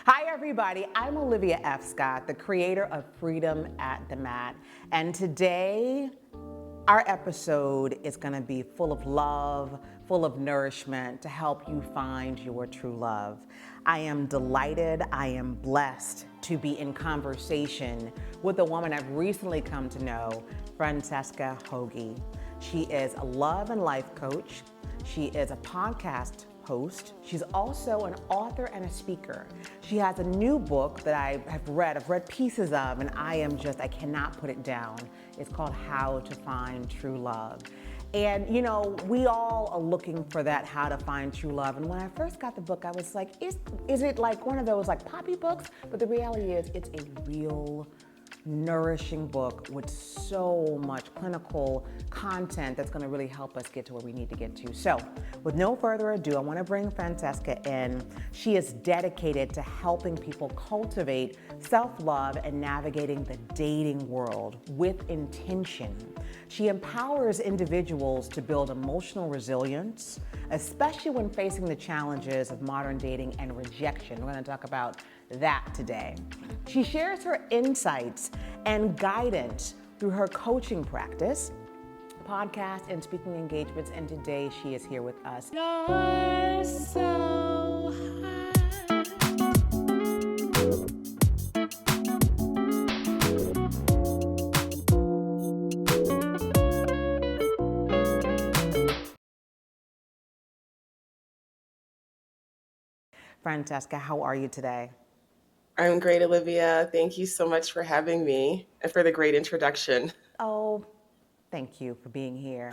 Hi, everybody. I'm Olivia F. Scott, the creator of Freedom at the Mat. And today, our episode is going to be full of love, full of nourishment to help you find your true love. I am delighted, I am blessed to be in conversation with a woman I've recently come to know, Francesca Hogi. She is a love and life coach. She is a podcast host. She's also an author and a speaker. She has a new book that I've read pieces of, and I cannot put it down. It's called How to Find True Love. And you know, we all are looking for that how to find true love. And when I first got the book, I was like, is it like one of those like poppy books? But the reality is it's a real nourishing book with so much clinical content that's going to really help us get to where we need to get to. So, with no further ado, I want to bring Francesca in. She is dedicated to helping people cultivate self-love and navigating the dating world with intention. She empowers individuals to build emotional resilience, especially when facing the challenges of modern dating and rejection. We're going to talk about that today. She shares her insights and guidance through her coaching practice, podcast, and speaking engagements, and today she is here with us. You're so Francesca, how are you today? I'm great, Olivia. Thank you so much for having me and for the great introduction. Oh, thank you for being here.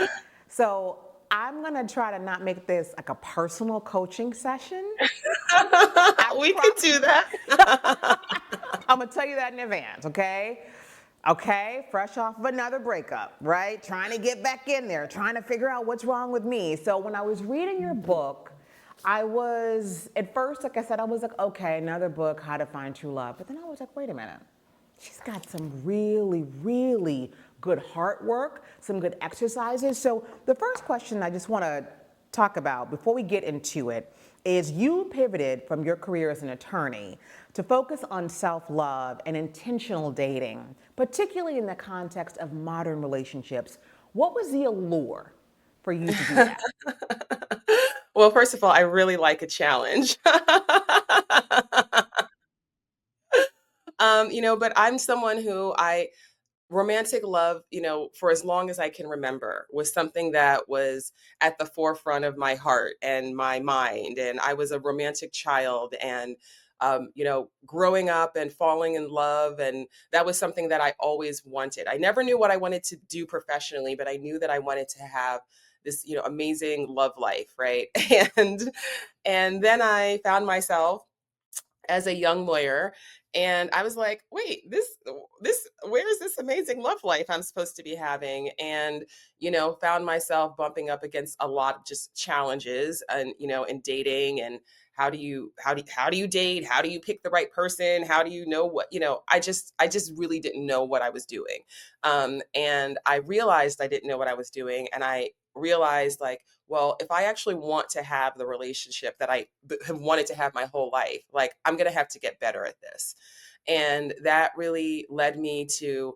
So I'm gonna try to not make this like a personal coaching session. I We can promise. do that. I'm gonna tell you that in advance, okay? Okay, fresh off of another breakup, right? Trying to get back in there, trying to figure out what's wrong with me. So when I was reading your book, I was, at first, like I said, I was like, okay, another book, How to Find True Love. But then I was like, wait a minute. She's got some really, really good heart work, some good exercises. So the first question I just want to talk about before we get into it is you pivoted from your career as an attorney to focus on self-love and intentional dating, particularly in the context of modern relationships. What was the allure for you to do that? Well, first of all, I really like a challenge. But I'm someone who romantic love, for as long as I can remember, was something that was at the forefront of my heart and my mind. And I was a romantic child and growing up and falling in love. And that was something that I always wanted. I never knew what I wanted to do professionally, but I knew that I wanted to have this, amazing love life, right? And and then I found myself as a young lawyer, and I was like, wait, this where's this amazing love life I'm supposed to be having? And found myself bumping up against a lot of just challenges and in dating. And how do you date? How do you pick the right person? How do you know what, I just really didn't know what I was doing. And I realized I didn't know what I was doing, and I realized, like, well, if I actually want to have the relationship that have wanted to have my whole life, like, I'm going to have to get better at this. And that really led me to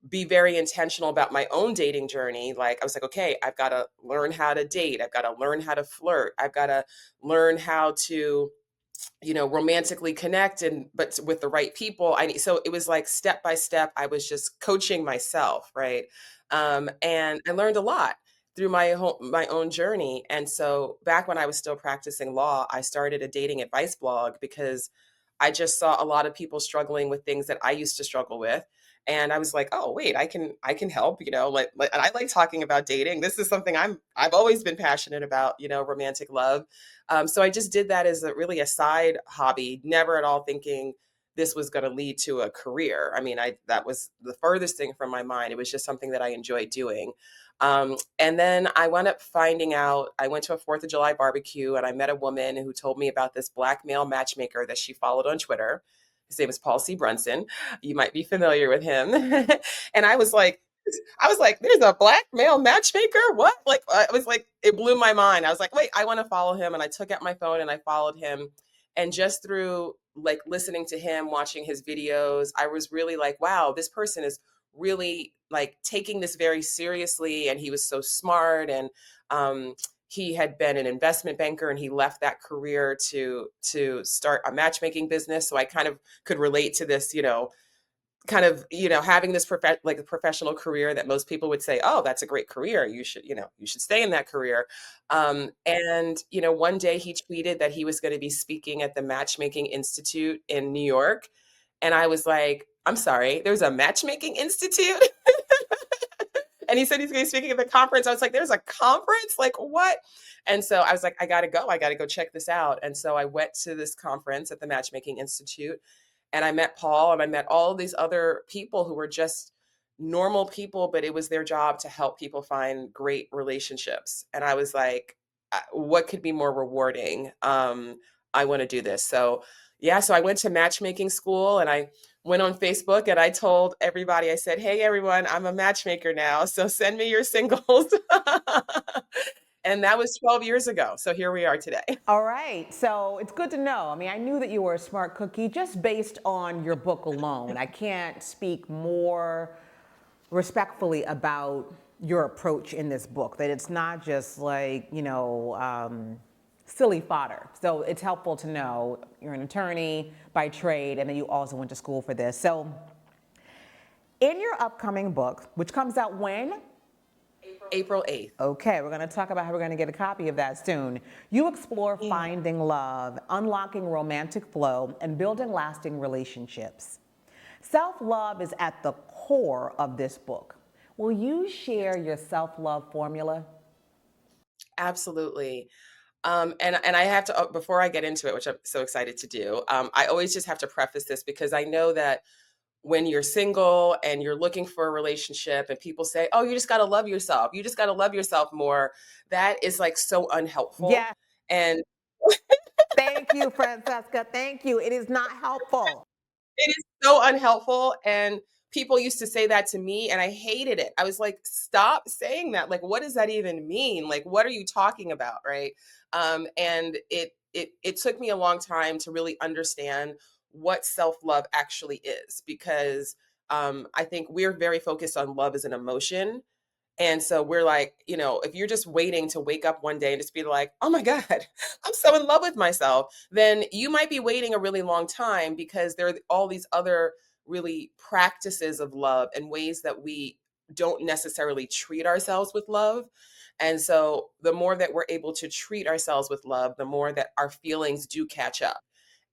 be very intentional about my own dating journey. Like, I was like, okay, I've got to learn how to date. I've got to learn how to flirt. I've got to learn how to romantically connect, and but with the right people. So it was like step by step, I was just coaching myself, right? And I learned a lot through my own journey. And so back when I was still practicing law, I started a dating advice blog because I just saw a lot of people struggling with things that I used to struggle with. And I was like, oh wait, I can help, and I like talking about dating. This is something I've always been passionate about, romantic love. So I just did that as a side hobby, never at all thinking this was going to lead to a career. I mean, that was the furthest thing from my mind. It was just something that I enjoyed doing. And then I wound up finding out, I went to a 4th of July barbecue and I met a woman who told me about this black male matchmaker that she followed on Twitter. His name is Paul C. Brunson. You might be familiar with him. And I was like, there's a black male matchmaker? What? Like, I was like, it blew my mind. I was like, wait, I want to follow him. And I took out my phone and I followed him. And just through like listening to him, watching his videos, I was really like, wow, this person is really like taking this very seriously. And he was so smart. And um, he had been an investment banker, and he left that career to start a matchmaking business. So I kind of could relate to this, kind of, having this like a professional career that most people would say, oh, that's a great career, you should stay in that career. And one day he tweeted that he was going to be speaking at the Matchmaking Institute in New York, and I was like, I'm sorry, there's a Matchmaking Institute? And he said he's going to be speaking at the conference. I was like, there's a conference? Like, what? And so I was like, I got to go check this out. And so I went to this conference at the Matchmaking Institute, and I met Paul, and I met all these other people who were just normal people, but it was their job to help people find great relationships. And I was like, what could be more rewarding? I want to do this. So yeah, so I went to matchmaking school, and I went on Facebook, and I told everybody, I said, hey, everyone, I'm a matchmaker now. So send me your singles. And that was 12 years ago. So here we are today. All right, so it's good to know. I mean, I knew that you were a smart cookie just based on your book alone. I can't speak more respectfully about your approach in this book, that it's not just like, silly fodder. So it's helpful to know you're an attorney by trade, and then you also went to school for this. So in your upcoming book, which comes out when? April 8th. Okay, we're going to talk about how we're going to get a copy of that soon. You explore Yeah. finding love, unlocking romantic flow, and building lasting relationships. Self-love is at the core of this book. Will you share your self-love formula? Absolutely. And I have to, before I get into it, which I'm so excited to do, I always just have to preface this, because I know that when you're single and you're looking for a relationship and people say, oh, you just got to love yourself, you just got to love yourself more, that is like so unhelpful. Yes, And thank you, Francesca. Thank you. It is not helpful. it is so unhelpful. And people used to say that to me, and I hated it. I was like, stop saying that. Like, what does that even mean? Like, what are you talking about? Right. And it took me a long time to really understand what self-love actually is, because I think we're very focused on love as an emotion. And so we're like, if you're just waiting to wake up one day and just be like, oh my God, I'm so in love with myself, then you might be waiting a really long time, because there are all these other really practices of love and ways that we don't necessarily treat ourselves with love. And so the more that we're able to treat ourselves with love, the more that our feelings do catch up.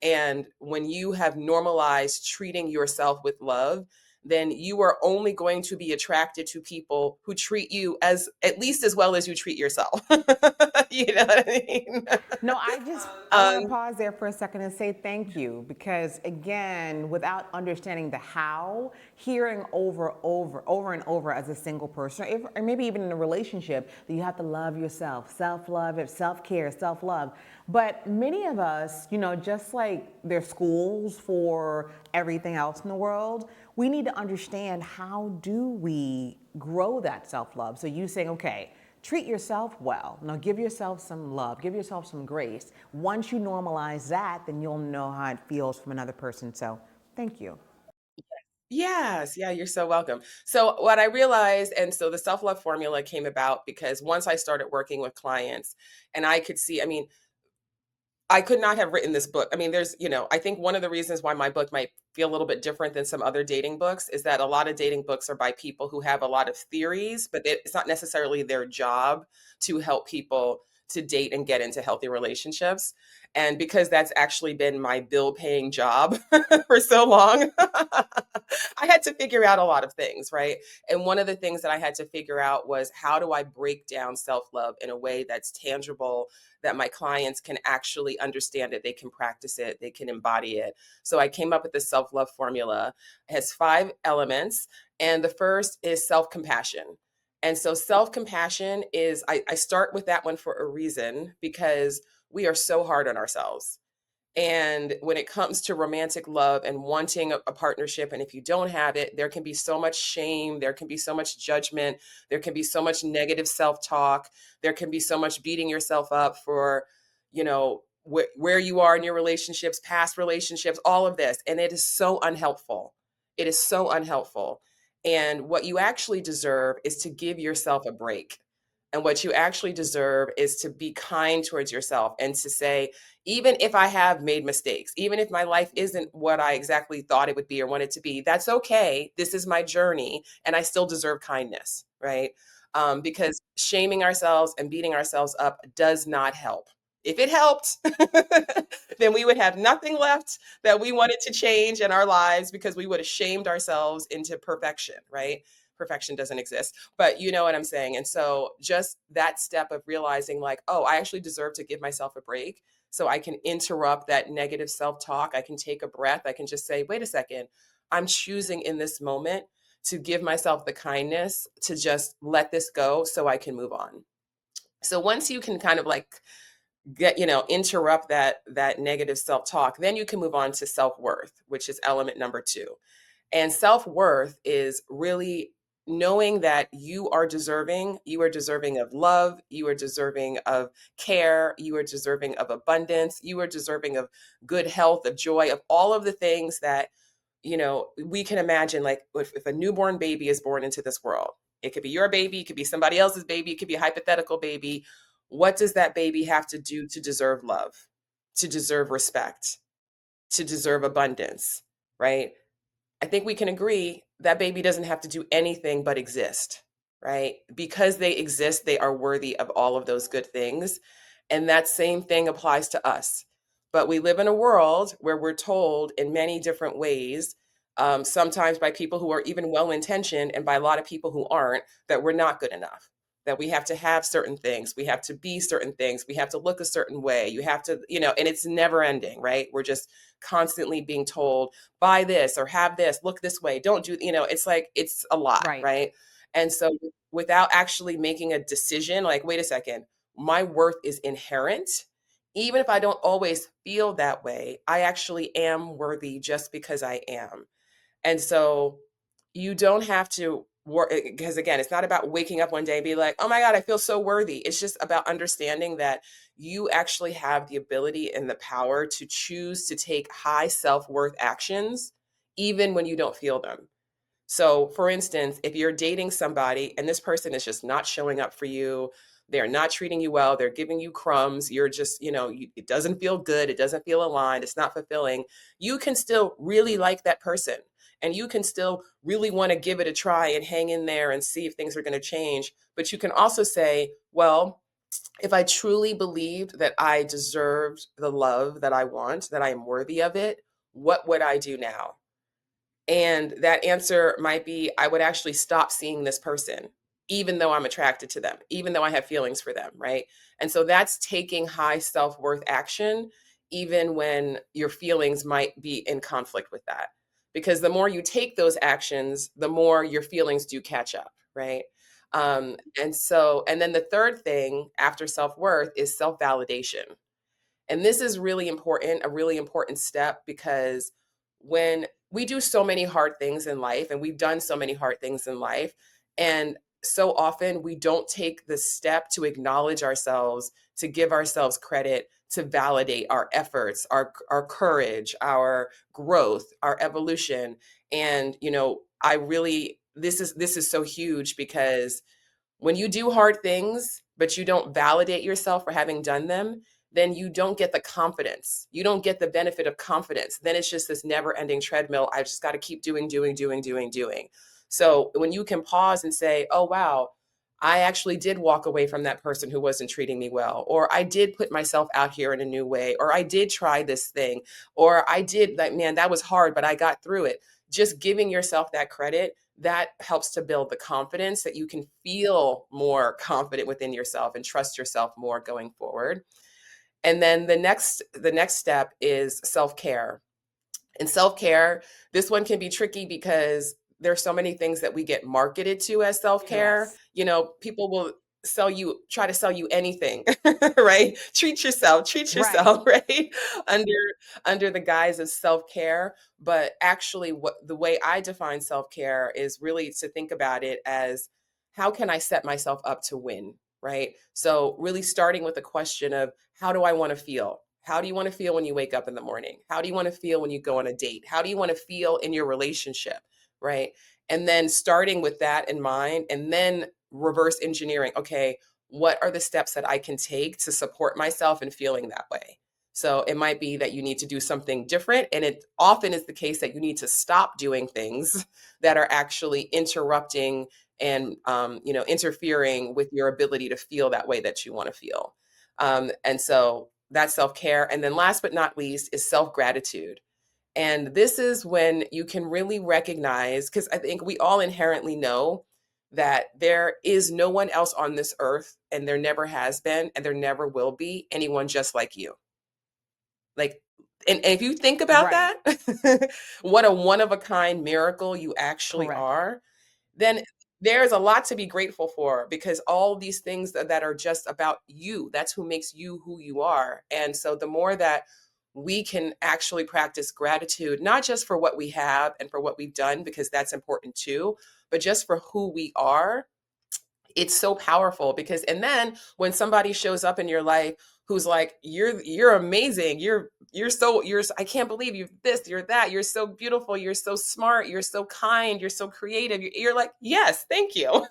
And when you have normalized treating yourself with love, then you are only going to be attracted to people who treat you as at least as well as you treat yourself. You know what I mean? No, I want to um, pause there for a second and say thank you, because again, without understanding the how, hearing over and over as a single person, or maybe even in a relationship, that you have to love yourself, self-love, self-care, self-love. But many of us, just like there's schools for everything else in the world, we need to understand, how do we grow that self-love? So you saying, okay, treat yourself well. Now give yourself some love, give yourself some grace. Once you normalize that, then you'll know how it feels from another person. So thank you. yes, yeah, you're so welcome. So what I realized, and so the self-love formula came about because once I started working with clients, and I could see, I mean, I could not have written this book. I mean, I think one of the reasons why my book might feel a little bit different than some other dating books is that a lot of dating books are by people who have a lot of theories, but it's not necessarily their job to help people to date and get into healthy relationships. And because that's actually been my bill paying job for so long, I had to figure out a lot of things, right? And one of the things that I had to figure out was, how do I break down self love in a way that's tangible, that my clients can actually understand it, they can practice it, they can embody it. So I came up with this self-love formula. It has 5 elements. And the first is self-compassion. And so self-compassion is, I start with that one for a reason, because we are so hard on ourselves. And when it comes to romantic love and wanting a partnership, and if you don't have it, there can be so much shame, there can be so much judgment, there can be so much negative self talk, there can be so much beating yourself up for, where you are in your relationships, past relationships, all of this. And it is so unhelpful. It is so unhelpful. And what you actually deserve is to give yourself a break. And what you actually deserve is to be kind towards yourself and to say, even if I have made mistakes, even if my life isn't what I exactly thought it would be or want it to be, that's okay. This is my journey and I still deserve kindness, right? Because shaming ourselves and beating ourselves up does not help. If it helped, then we would have nothing left that we wanted to change in our lives because we would have shamed ourselves into perfection, right? Perfection doesn't exist, but you know what I'm saying. And so just that step of realizing like, oh, I actually deserve to give myself a break so I can interrupt that negative self-talk. I can take a breath. I can just say, wait a second, I'm choosing in this moment to give myself the kindness to just let this go so I can move on. So once you can kind of like get, interrupt that negative self-talk, then you can move on to self-worth, which is element number 2. And self-worth is really knowing that you are deserving of love, you are deserving of care, you are deserving of abundance, you are deserving of good health, of joy, of all of the things that, we can imagine. Like if a newborn baby is born into this world, it could be your baby, it could be somebody else's baby, it could be a hypothetical baby. What does that baby have to do to deserve love, to deserve respect, to deserve abundance, right? I think we can agree that baby doesn't have to do anything but exist, right? Because they exist, they are worthy of all of those good things. And that same thing applies to us. But we live in a world where we're told in many different ways, sometimes by people who are even well intentioned and by a lot of people who aren't, that we're not good enough, that we have to have certain things, we have to be certain things, we have to look a certain way, you have to, and it's never ending, right? We're just constantly being told, buy this or have this, look this way, don't do, it's like, it's a lot, Right. right? And so without actually making a decision, like, wait a second, my worth is inherent. Even if I don't always feel that way, I actually am worthy just because I am. And so you don't have to work, because again, it's not about waking up one day and be like, oh my God, I feel so worthy. It's just about understanding that you actually have the ability and the power to choose to take high self-worth actions, even when you don't feel them. So, for instance, if you're dating somebody and this person is just not showing up for you, they're not treating you well, they're giving you crumbs, you're just, it doesn't feel good, it doesn't feel aligned, it's not fulfilling, you can still really like that person. And you can still really want to give it a try and hang in there and see if things are going to change. But you can also say, well, if I truly believed that I deserved the love that I want, that I am worthy of it, what would I do now? And that answer might be, I would actually stop seeing this person, even though I'm attracted to them, even though I have feelings for them, right? And so that's taking high self-worth action, even when your feelings might be in conflict with that. Because the more you take those actions, the more your feelings do catch up, right? And then the third thing after self-worth is self-validation. And this is really important, a really important step, because when we do so many hard things in life, and we've done so many hard things in life, and so often we don't take the step to acknowledge ourselves, to give ourselves credit, to validate our efforts, our courage, our growth, our evolution. And, I really, this is so huge, because when you do hard things, but you don't validate yourself for having done them, then you don't get the confidence. You don't get the benefit of confidence. Then it's just this never ending treadmill. I just got to keep doing, doing, doing, doing, doing. So when you can pause and say, oh, wow, I actually did walk away from that person who wasn't treating me well, or I did put myself out here in a new way, or I did try this thing, or I did, like, man, that was hard, but I got through it. Just giving yourself that credit, that helps to build the confidence that you can feel more confident within yourself and trust yourself more going forward. And then the next step is self-care. And self-care, this one can be tricky because there's so many things that we get marketed to as self-care. Yes. People will try to sell you anything, right? Treat Right. yourself, right? Under under the guise of self-care. But actually, what the way I define self-care is really to think about it as, how can I set myself up to win, right? So really starting with the question of, how do I want to feel? How do you want to feel when you wake up in the morning? How do you want to feel when you go on a date? How do you want to feel in your relationship? Right. And then starting with that in mind, and then reverse engineering, okay, what are the steps that I can take to support myself in feeling that way? So it might be that you need to do something different. And it often is the case that you need to stop doing things that are actually interrupting and interfering with your ability to feel that way that you want to feel. And so that's self-care. And then last but not least is self-gratitude. And this is when you can really recognize, because I think we all inherently know that there is no one else on this earth, and there never has been, and there never will be anyone just like you. Like, and if you think about Right. that, what a one of a kind miracle you actually Correct. are, then there's a lot to be grateful for, because all these things that are just about you, that's who makes you who you are. And so the more that we can actually practice gratitude, not just for what we have and for what we've done, because that's important too, but just for who we are, it's so powerful. Because and then when somebody shows up in your life who's like, you're amazing, I can't believe you're this, you're that, you're so beautiful, you're so smart, you're so kind, you're so creative, you're like, yes, thank you.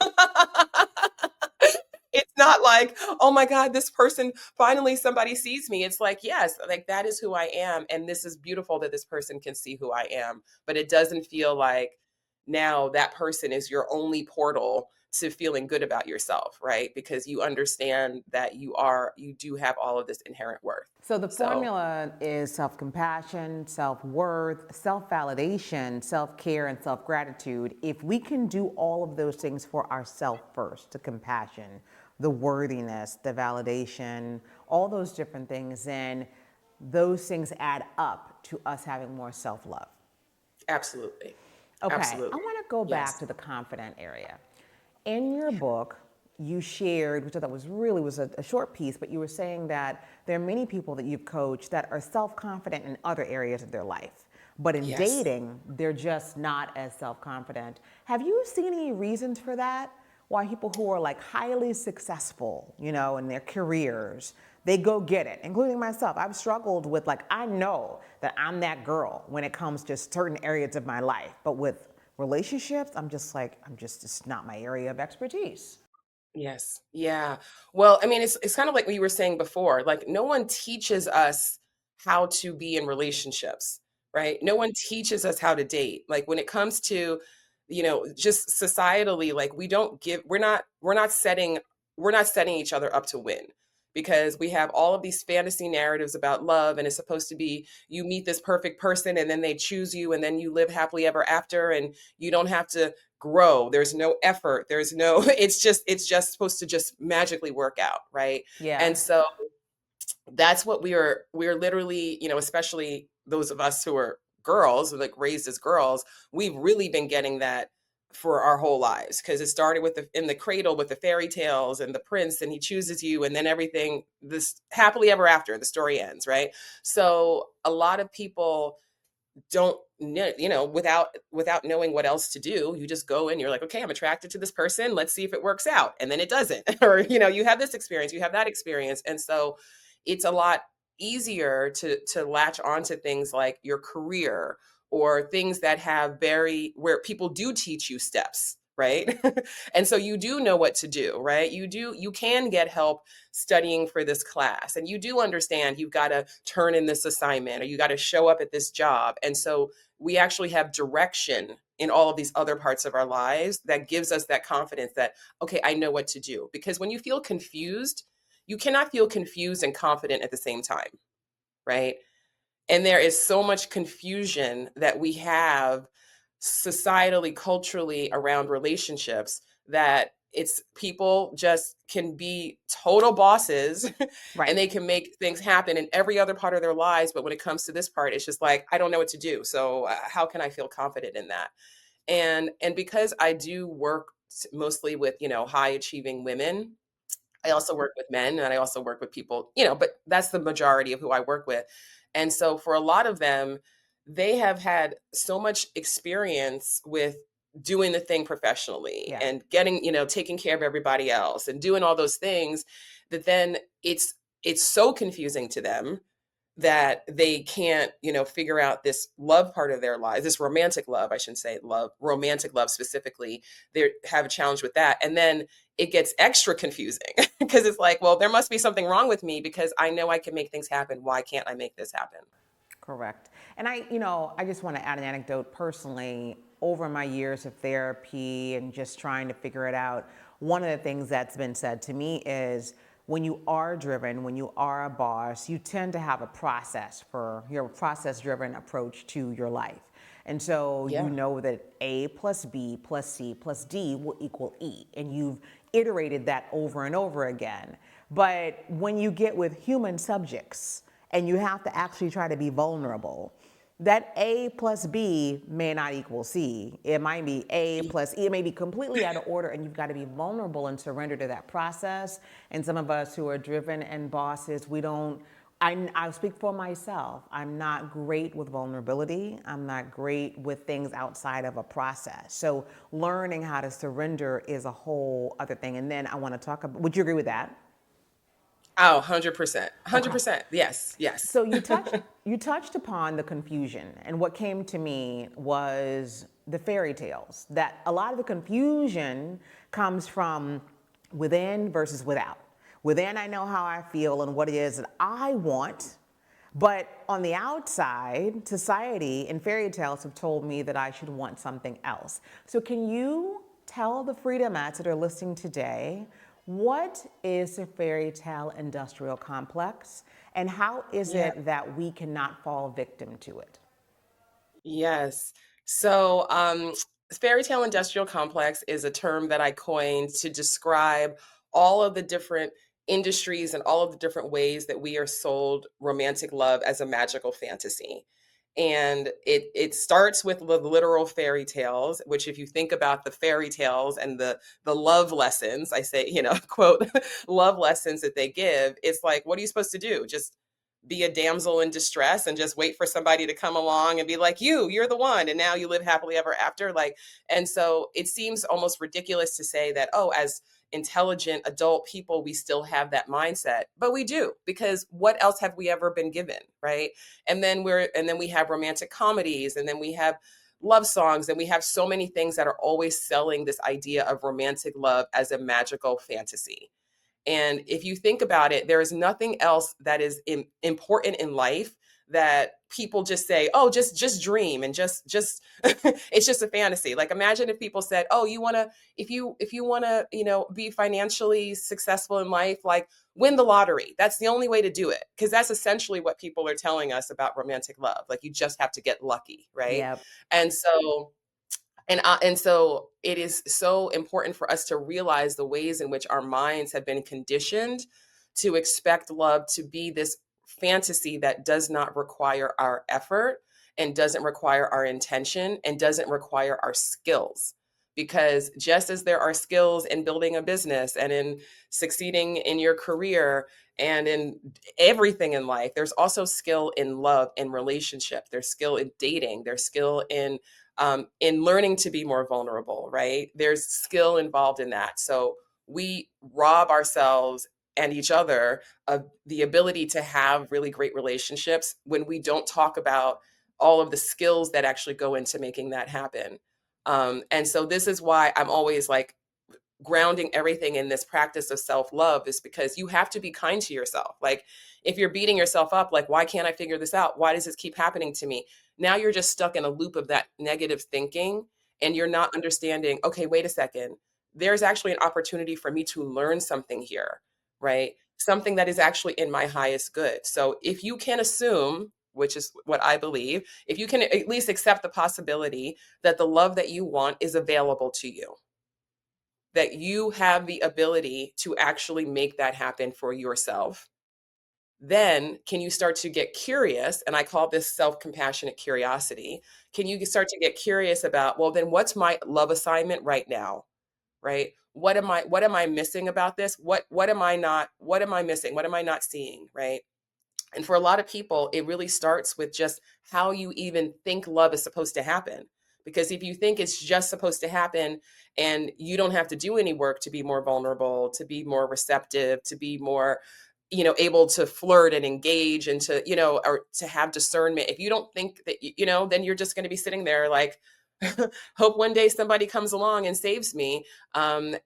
It's not like, oh my God, this person, finally somebody sees me. It's like, yes, like that is who I am. And this is beautiful that this person can see who I am. But it doesn't feel like now that person is your only portal to feeling good about yourself, right? Because you understand that you do have all of this inherent worth. So the So formula is self-compassion, self-worth, self-validation, self-care, and self-gratitude. If we can do all of those things for ourselves first, the compassion, the worthiness, the validation, all those different things, then those things add up to us having more self-love. absolutely. Okay, I Absolutely. want to go back Yes. to the confident area. In your book, you shared, which I thought was a short piece, but you were saying that there are many people that you've coached that are self-confident in other areas of their life, but in Yes. dating, they're just not as self-confident. Have you seen any reasons for that? Why people who are like highly successful, in their careers, they go get it, including myself. I've struggled with I know that I'm that girl when it comes to certain areas of my life, but with relationships, it's not my area of expertise. Yes. Yeah. Well, I mean, it's kind of like what you were saying before. Like, no one teaches us how to be in relationships, right? No one teaches us how to date. Like when it comes to, just societally, like we don't give we're not setting each other up to win, because we have all of these fantasy narratives about love, and it's supposed to be you meet this perfect person and then they choose you and then you live happily ever after, and you don't have to grow, there's no effort, there's no it's just supposed to just magically work out, right? Yeah. And so that's what we're literally, especially those of us who are girls, like raised as girls, we've really been getting that for our whole lives, because it started with in the cradle with the fairy tales and the prince, and he chooses you, and then everything, this happily ever after, the story ends, right? So a lot of people don't know, without knowing what else to do, you just go in, you're like, okay, I'm attracted to this person, let's see if it works out, and then it doesn't. Or you have this experience, you have that experience, and so it's a lot easier to latch onto things like your career, or things that have very where people do teach you steps, right? And so you do know what to do, right? You can get help studying for this class, and you do understand you've got to turn in this assignment, or you got to show up at this job. And so we actually have direction in all of these other parts of our lives that gives us that confidence that, okay, I know what to do. Because when you feel confused, you cannot feel confused and confident at the same time, right? And there is so much confusion that we have societally, culturally around relationships, that it's people just can be total bosses and Right. they can make things happen in every other part of their lives. But when it comes to this part, it's just like, I don't know what to do. So how can I feel confident in that? And because I do work mostly with, high achieving women, I also work with men, and I also work with people, but that's the majority of who I work with. And so for a lot of them, they have had so much experience with doing the thing professionally Yeah. and getting, taking care of everybody else and doing all those things, that then it's so confusing to them that they can't, figure out this love part of their lives, this romantic love, I shouldn't say love, romantic love specifically. They have a challenge with that. And then it gets extra confusing because it's like, well, there must be something wrong with me because I know I can make things happen. Why can't I make this happen? Correct. And I just want to add an anecdote personally. Over my years of therapy and just trying to figure it out, one of the things that's been said to me is when you are driven, when you are a boss, you tend to have a process for your process driven approach to your life. And so you Yeah. know that A plus B plus C plus D will equal E. And you've iterated that over and over again. But when you get with human subjects and you have to actually try to be vulnerable, that A plus B may not equal C. It might be A plus E. It may be completely out of order, and you've got to be vulnerable and surrender to that process. And some of us who are driven and bosses, we don't. I'll speak for myself. I'm not great with vulnerability. I'm not great with things outside of a process. So learning how to surrender is a whole other thing. And then I want to talk about, would you agree with that? Oh, 100%. Okay. 100%. Yes. Yes. So you touched upon the confusion, and what came to me was the fairy tales. That a lot of the confusion comes from within versus without. Within, I know how I feel and what it is that I want, but on the outside, society and fairy tales have told me that I should want something else. So can you tell the freedomettes that are listening today, what is the fairy tale industrial complex and how is Yeah. it that we cannot fall victim to it? Yes. So, fairy tale industrial complex is a term that I coined to describe all of the different industries and all of the different ways that we are sold romantic love as a magical fantasy. And it starts with the literal fairy tales, which if you think about the fairy tales and the love lessons, I say, quote, love lessons that they give, it's like, what are you supposed to do? Just be a damsel in distress and just wait for somebody to come along and be like, you're the one, and now you live happily ever after. Like, and so it seems almost ridiculous to say that, oh, as intelligent adult people we still have that mindset, but we do, because what else have we ever been given, right? And then we have romantic comedies, and then we have love songs, and we have so many things that are always selling this idea of romantic love as a magical fantasy. And if you think about it, there is nothing else that is important in life that people just say, "Oh, just dream and just it's just a fantasy." Like, imagine if people said, "Oh, you want to if you want to, be financially successful in life, like win the lottery. That's the only way to do it." Because that's essentially what people are telling us about romantic love. Like, you just have to get lucky, right? Yep. And so it is so important for us to realize the ways in which our minds have been conditioned to expect love to be this fantasy that does not require our effort and doesn't require our intention and doesn't require our skills. Because just as there are skills in building a business and in succeeding in your career and in everything in life, there's also skill in love and relationship. There's skill in dating. There's skill in learning to be more vulnerable, right? There's skill involved in that. So we rob ourselves and each other of the ability to have really great relationships when we don't talk about all of the skills that actually go into making that happen. And so this is why I'm always like grounding everything in this practice of self-love, is because you have to be kind to yourself. Like, if you're beating yourself up, like, why can't I figure this out? Why does this keep happening to me? Now you're just stuck in a loop of that negative thinking, and you're not understanding, okay, wait a second. There's actually an opportunity for me to learn something here, right? Something that is actually in my highest good. So if you can assume, which is what I believe, if you can at least accept the possibility that the love that you want is available to you, that you have the ability to actually make that happen for yourself, then can you start to get curious? And I call this self-compassionate curiosity. Can you start to get curious about, well, then what's my love assignment right now? Right? What am I missing about this? What am I missing? What am I not seeing? Right? And for a lot of people, it really starts with just how you even think love is supposed to happen. Because if you think it's just supposed to happen and you don't have to do any work to be more vulnerable, to be more receptive, to be more able to flirt and engage and to, or to have discernment. If you don't think that, then you're just going to be sitting there like, hope one day somebody comes along and saves me. And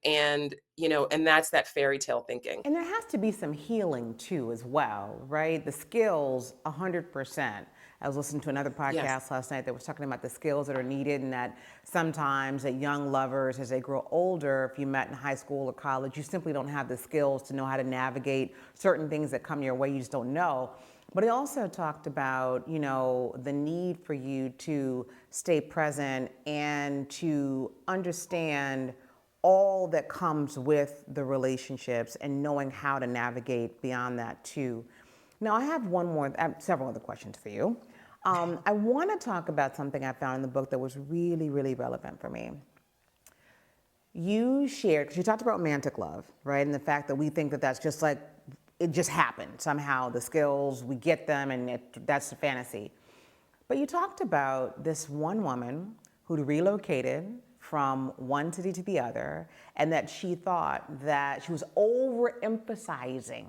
that's that fairy tale thinking. And there has to be some healing too, as well, right? The skills, 100%. I was listening to another Yes. podcast last night that was talking about the skills that are needed, and that sometimes that young lovers, as they grow older, if you met in high school or college, you simply don't have the skills to know how to navigate certain things that come your way. You just don't know. But he also talked about, the need for you to stay present and to understand all that comes with the relationships and knowing how to navigate beyond that too. Now, I have several other questions for you. I want to talk about something I found in the book that was really, really relevant for me. You shared, because you talked about romantic love, right? And the fact that we think that that's just like, it just happened. Somehow the skills, we get them, and that's the fantasy. But you talked about this one woman who'd relocated from one city to the other, and that she thought that she was overemphasizing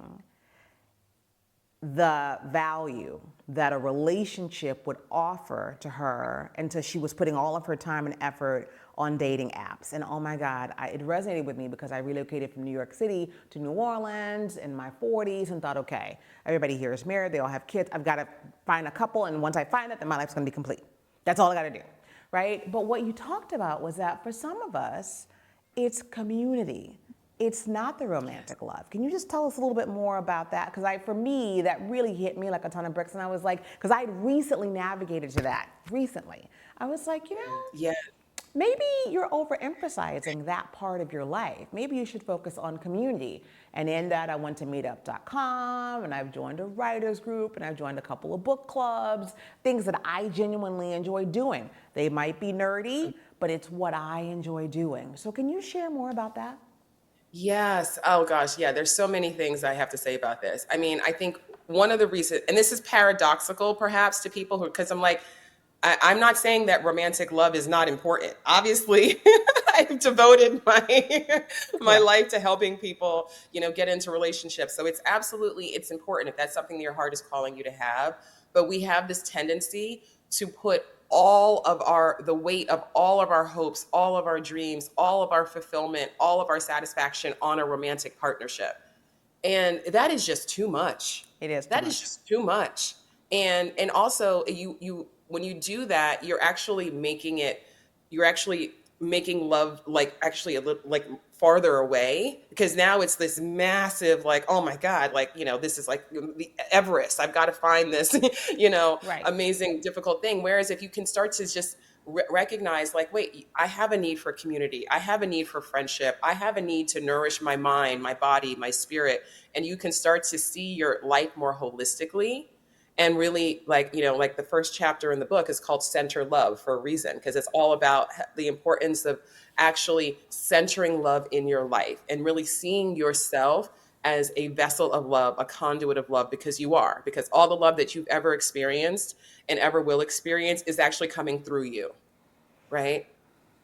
the value that a relationship would offer to her until she was putting all of her time and effort on dating apps. And oh my God, it resonated with me because I relocated from New York City to New Orleans in my 40s and thought, okay, everybody here is married, they all have kids, I've got to find a couple, and once I find it, then my life's gonna be complete. That's all I gotta do, right? But what you talked about was that for some of us, it's community. It's not the romantic love. Can you just tell us a little bit more about that? Because for me, that really hit me like a ton of bricks. And I was like, because I had recently navigated to that, recently. I was like, Yeah. maybe you're overemphasizing that part of your life. Maybe you should focus on community. And in that, I went to meetup.com, and I've joined a writers group, and I've joined a couple of book clubs, things that I genuinely enjoy doing. They might be nerdy, but it's what I enjoy doing. So can you share more about that? Yes. Oh gosh. Yeah. There's so many things I have to say about this. I mean, I think one of the reasons, and this is paradoxical perhaps to people who, because I'm like, I'm not saying that romantic love is not important. Obviously, I've devoted my Correct. life to helping people, get into relationships. So it's important if that's something your heart is calling you to have. But we have this tendency to put the weight of all of our hopes, all of our dreams, all of our fulfillment, all of our satisfaction on a romantic partnership. And that is just too much. It is too That is much. just too much. And also, you when you do that, you're actually making love like actually a little like farther away, because now it's this massive like, oh my God, like, this is like the Everest. I've got to find this, Right. amazing difficult thing. Whereas if you can start to just recognize like, wait, I have a need for community, I have a need for friendship, I have a need to nourish my mind, my body, my spirit, and you can start to see your life more holistically. And really, like, like the first chapter in the book is called Center Love for a reason, because it's all about the importance of actually centering love in your life and really seeing yourself as a vessel of love, a conduit of love, because all the love that you've ever experienced and ever will experience is actually coming through you, right?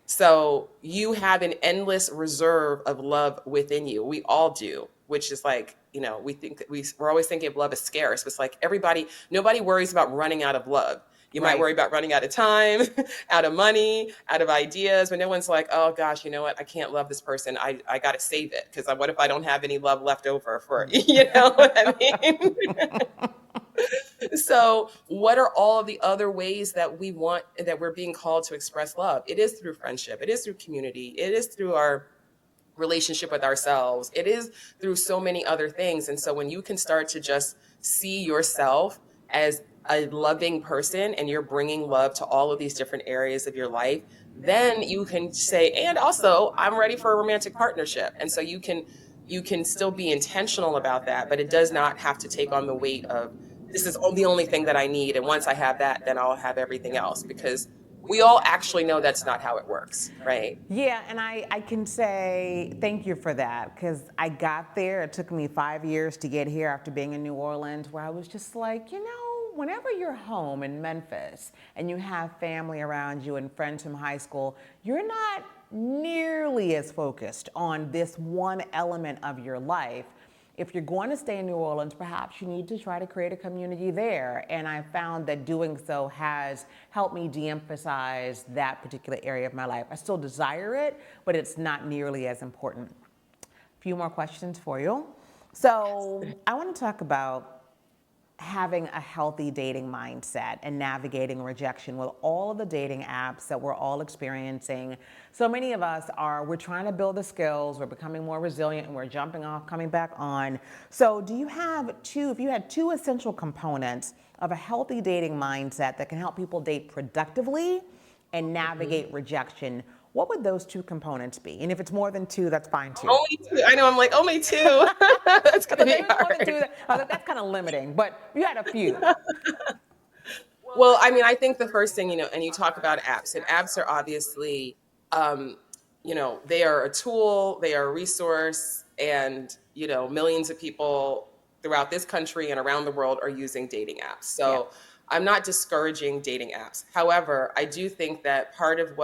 So you have an endless reserve of love within you. We all do, which is like, we think that we're always thinking of love as scarce, but it's like nobody worries about running out of love. You might Right. worry about running out of time, out of money, out of ideas, but no one's like, oh gosh, you know what? I can't love this person. I got to save it, because what if I don't have any love left over for, you know what I mean? So, what are all of the other ways that we're being called to express love? It is through friendship, it is through community, it is through our relationship with ourselves, it is through so many other things. And so, when you can start to just see yourself as a loving person and you're bringing love to all of these different areas of your life, then you can say, and also, I'm ready for a romantic partnership. And so you can still be intentional about that, but it does not have to take on the weight of, this is the only thing that I need, and once I have that, then I'll have everything else, because we all actually know that's not how it works, right? Yeah, and I can say thank you for that, because I got there. It took me 5 years to get here after being in New Orleans, where I was just like, whenever you're home in Memphis and you have family around you and friends from high school, you're not nearly as focused on this one element of your life. if you're going to stay in New Orleans, perhaps you need to try to create a community there. And I found that doing so has helped me de-emphasize that particular area of my life. I still desire it, but it's not nearly as important. A few more questions for you. So I want to talk about having a healthy dating mindset and navigating rejection with all of the dating apps that we're all experiencing. So many of us we're trying to build the skills, we're becoming more resilient, and we're jumping off, coming back on. So do you have if you had two essential components of a healthy dating mindset that can help people date productively and navigate rejection, what would those two components be? And if it's more than two, that's fine too. Only two. I know. I'm like, only two. That's So gonna if be it was more than hard. two, that's kind of limiting. But you had a few. Well, I mean, I think the first thing, and you talk about apps, and apps are obviously, um, they are a tool, they are a resource, and, millions of people throughout this country and around the world are using dating apps. Yeah. So I'm not discouraging dating apps. However, I do think that part of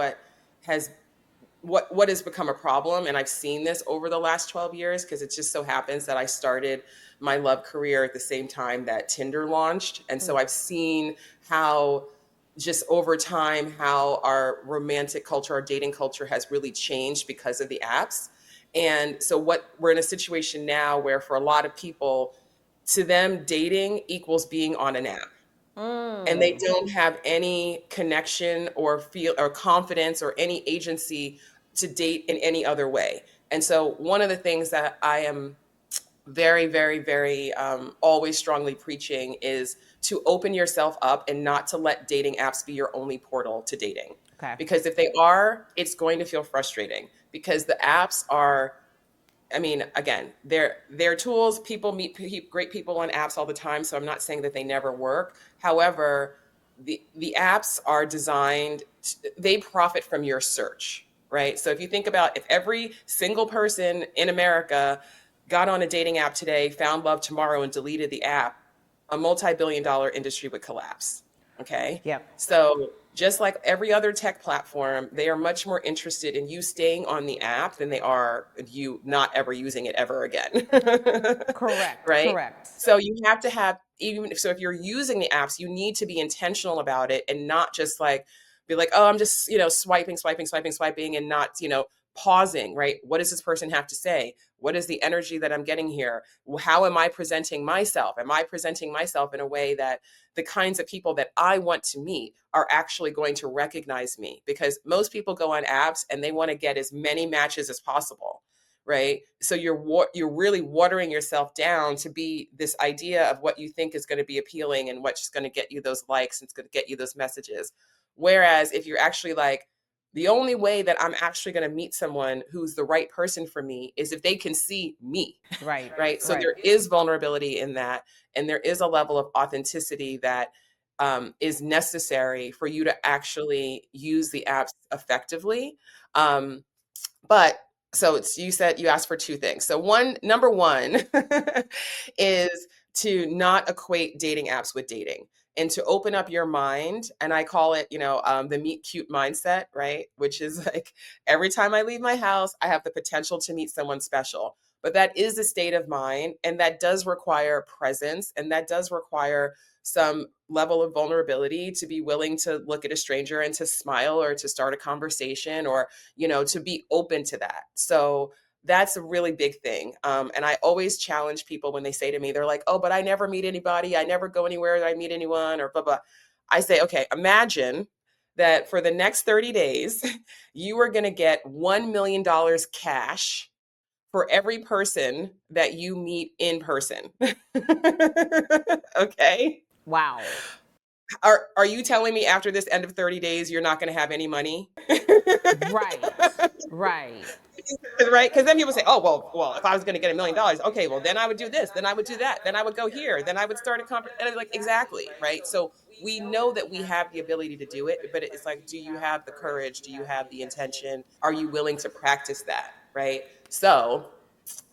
has what has become a problem, and I've seen this over the last 12 years because it just so happens that I started my love career at the same time that Tinder launched, and so I've seen how just over time how our romantic culture, our dating culture has really changed because of the apps. And so what we're in a situation now where for a lot of people, to them dating equals being on an app, and they don't have any connection or feel or confidence or any agency to date in any other way. And so one of the things that I am very, very, very always strongly preaching is to open yourself up and not to let dating apps be your only portal to dating. Okay. Because if they are, it's going to feel frustrating because the apps are, I mean, again, they're tools. People meet great people on apps all the time, so I'm not saying that they never work. However, the apps are designed, they profit from your search, right? So if you think about if every single person in America got on a dating app today, found love tomorrow, and deleted the app, a multi-billion-dollar industry would collapse. Okay. Yep. So just like every other tech platform, they are much more interested in you staying on the app than they are you not ever using it ever again. Correct. Right? Correct. So you have to have, if you're using the apps, you need to be intentional about it and not just like be like, oh, I'm just, swiping and not, pausing, right? What does this person have to say? What is the energy that I'm getting here? How am I presenting myself? Am I presenting myself in a way that the kinds of people that I want to meet are actually going to recognize me? Because most people go on apps and they want to get as many matches as possible, right? So you're really watering yourself down to be this idea of what you think is going to be appealing and what's going to get you those likes and it's going to get you those messages. Whereas if you're actually like, the only way that I'm actually going to meet someone who's the right person for me is if they can see me, Right. right? So Right. there is vulnerability in that, and there is a level of authenticity that is necessary for you to actually use the apps effectively. Um, but so you said you asked for two things. So number one is to not equate dating apps with dating and to open up your mind. And I call it, the meet cute mindset, right? Which is like every time I leave my house, I have the potential to meet someone special. But that is a state of mind. And that does require presence. And that does require some level of vulnerability to be willing to look at a stranger and to smile or to start a conversation or, to be open to that. So that's a really big thing. And I always challenge people when they say to me, they're like, oh, but I never meet anybody. I never go anywhere that I meet anyone or blah, blah. I say, okay, imagine that for the next 30 days, you are going to get $1 million cash for every person that you meet in person. Okay. Wow. Are you telling me after this end of 30 days, you're not going to have any money? Right. Right. Right? Because then people say, oh, well, if I was going to get $1 million, okay, well, then I would do this, then I would do that, then I would go here, then I would start a conference. And I'm like, exactly. Right. So we know that we have the ability to do it, but it's like, do you have the courage? Do you have the intention? Are you willing to practice that? Right. So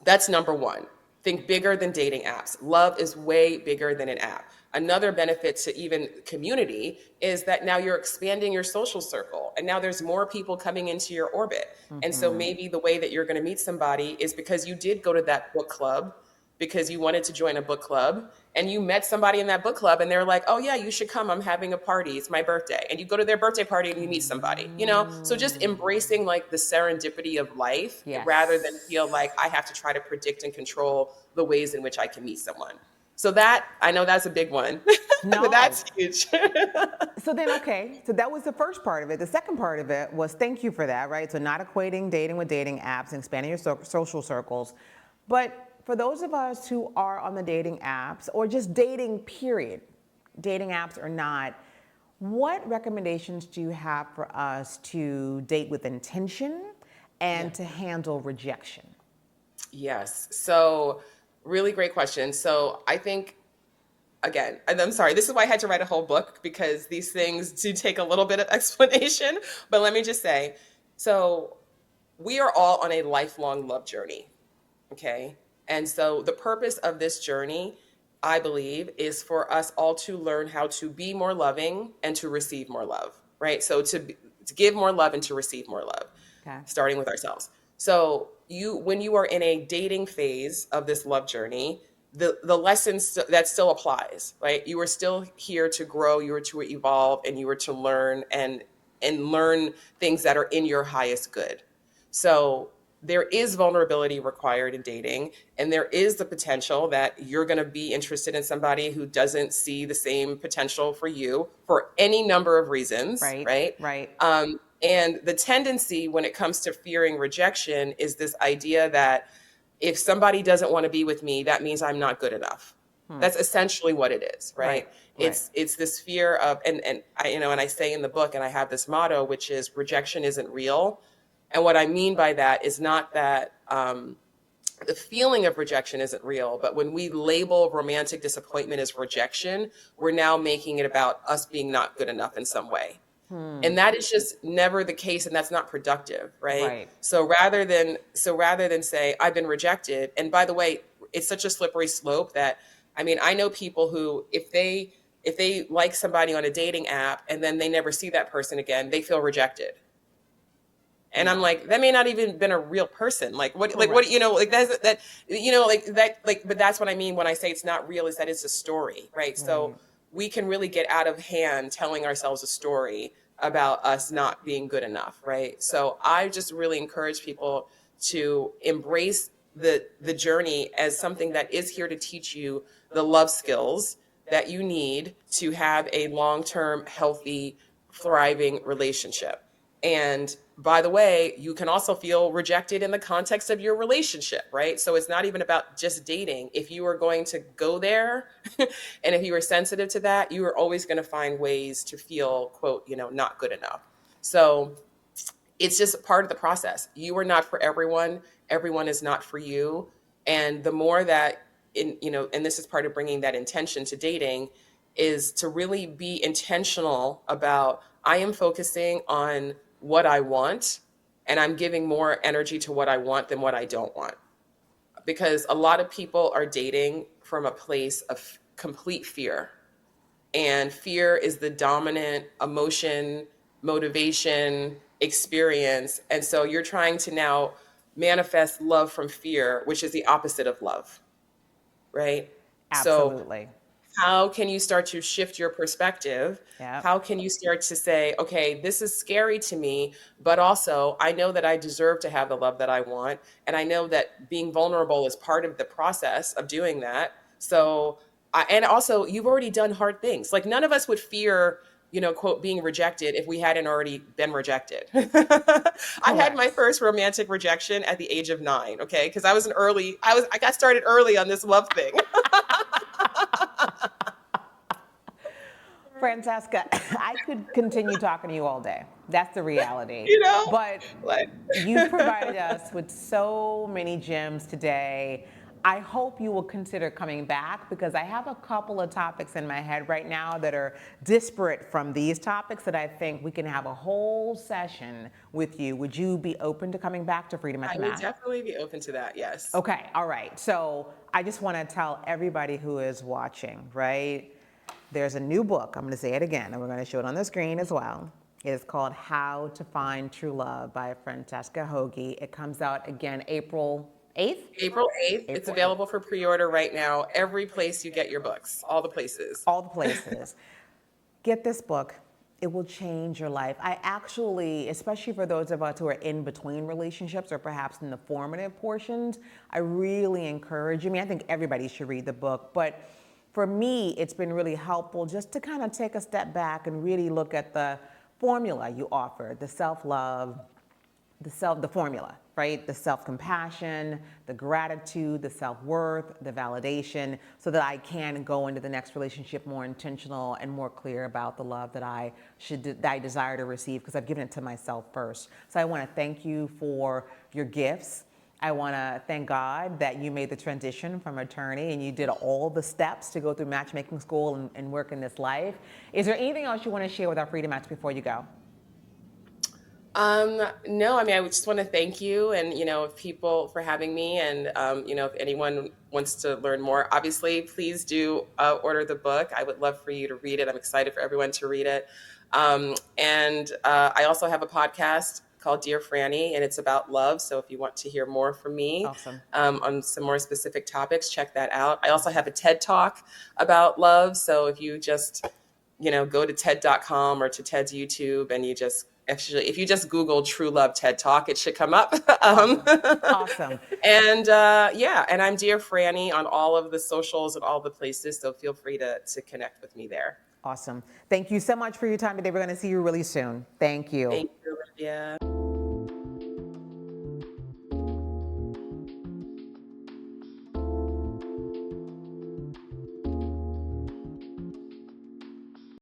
that's number one. Think bigger than dating apps. Love is way bigger than an app. Another benefit to even community is that now you're expanding your social circle and now there's more people coming into your orbit. And so maybe the way that you're going to meet somebody is because you did go to that book club because you wanted to join a book club and you met somebody in that book club and they're like, oh yeah, you should come. I'm having a party. It's my birthday. And you go to their birthday party and you meet somebody, you know? So just embracing like the serendipity of life rather than Yes. feel like I have to try to predict and control the ways in which I can meet someone. So that, I know that's a big one, but No. that's huge. So then, okay, so that was the first part of it. The second part of it was thank you for that, right? So not equating dating with dating apps and expanding your social circles. But for those of us who are on the dating apps or just dating, period, dating apps or not, what recommendations do you have for us to date with intention and Yeah. to handle rejection? Yes. So really great question. So I think, again, and I'm sorry, this is why I had to write a whole book because these things do take a little bit of explanation. But let me just say, so we are all on a lifelong love journey. Okay. And so the purpose of this journey, I believe, is for us all to learn how to be more loving and to receive more love, right? So to give more love and to receive more love, Okay. starting with ourselves. So when you are in a dating phase of this love journey, the lessons that still applies, right? You are still here to grow, you are to evolve, and you are to learn and learn things that are in your highest good. So there is vulnerability required in dating, and there is the potential that you're going to be interested in somebody who doesn't see the same potential for you for any number of reasons, Right, right? right. And the tendency when it comes to fearing rejection is this idea that if somebody doesn't want to be with me, that means I'm not good enough. That's essentially what it is, Right, right? right. It's this fear of, and I, you know, and I say in the book, and I have this motto, which is rejection isn't real. And what I mean by that is not that the feeling of rejection isn't real, but when we label romantic disappointment as rejection, we're now making it about us being not good enough in some way. And that is just never the case, and that's not productive, right? Right. So rather than say I've been rejected, and by the way, it's such a slippery slope that, I mean, I know people who if they like somebody on a dating app and then they never see that person again, they feel rejected. And I'm Yeah. like, that may not even been a real person. Like what, Correct. you know, like that's that, you know, like that, like, but that's what I mean when I say it's not real, is that it's a story, right? So Right. we can really get out of hand telling ourselves a story about us not being good enough, right? So I just really encourage people to embrace the journey as something that is here to teach you the love skills that you need to have a long-term, healthy, thriving relationship. And by the way, you can also feel rejected in the context of your relationship, right? So it's not even about just dating. If you are going to go there and if you are sensitive to that, you are always going to find ways to feel, quote, you know, not good enough. So it's just part of the process. You are not for everyone. Everyone is not for you. And the more that and this is part of bringing that intention to dating, is to really be intentional about, I am focusing on what I want and I'm giving more energy to what I want than what I don't want. Because a lot of people are dating from a place of complete fear, and fear is the dominant emotion, motivation, experience. And so you're trying to now manifest love from fear, which is the opposite of love, right? So Absolutely. how can you start to shift your perspective? Yep. How can you start to say, okay, this is scary to me, but also I know that I deserve to have the love that I want. And I know that being vulnerable is part of the process of doing that. So, and also, you've already done hard things. Like, none of us would fear, you know, quote, being rejected if we hadn't already been rejected. I had my Correct. first romantic rejection at the age of 9, okay? Because I got started early on this love thing. Francesca, I could continue talking to you all day. That's the reality. You know, But like you've provided us with so many gems today. I hope you will consider coming back because I have a couple of topics in my head right now that are disparate from these topics that I think we can have a whole session with you. Would you be open to coming back to Freedom at I the would Mat? definitely be open to that. Yes. Okay, all right. So I just want to tell everybody who is watching, right? There's a new book. I'm going to say it again, and we're going to show it on the screen as well. It is called How to Find True Love by Francesca Hogi. It comes out again April 8th? April 8th. It's April 8th. available for pre-order right now. Every place you get your books, all the places. All the places. Get this book. It will change your life. I actually, especially for those of us who are in between relationships or perhaps in the formative portions, I really encourage you. I mean, I think everybody should read the book, but for me, it's been really helpful just to kind of take a step back and really look at the formula you offer, the self-love, the formula, right? The self-compassion, the gratitude, the self-worth, the validation, so that I can go into the next relationship more intentional and more clear about the love that I desire to receive, because I've given it to myself first. So I want to thank you for your gifts. I want to thank God that you made the transition from attorney and you did all the steps to go through matchmaking school and work in this life. Is there anything else you want to share with our Freedom Match before you go? No, I mean, I would just want to thank you and, if people for having me and, if anyone wants to learn more, obviously, please do order the book. I would love for you to read it. I'm excited for everyone to read it. And I also have a podcast called Dear Franny, and it's about love. So if you want to hear more from me Awesome. on some more specific topics, check that out. I also have a TED Talk about love. So if you just go to TED.com or to TED's YouTube and if you just Google True Love TED Talk, it should come up. Awesome. Awesome. And and I'm Dear Franny on all of the socials and all the places. So feel free to connect with me there. Awesome. Thank you so much for your time today. We're going to see you really soon. Thank you. Thank you, Olivia.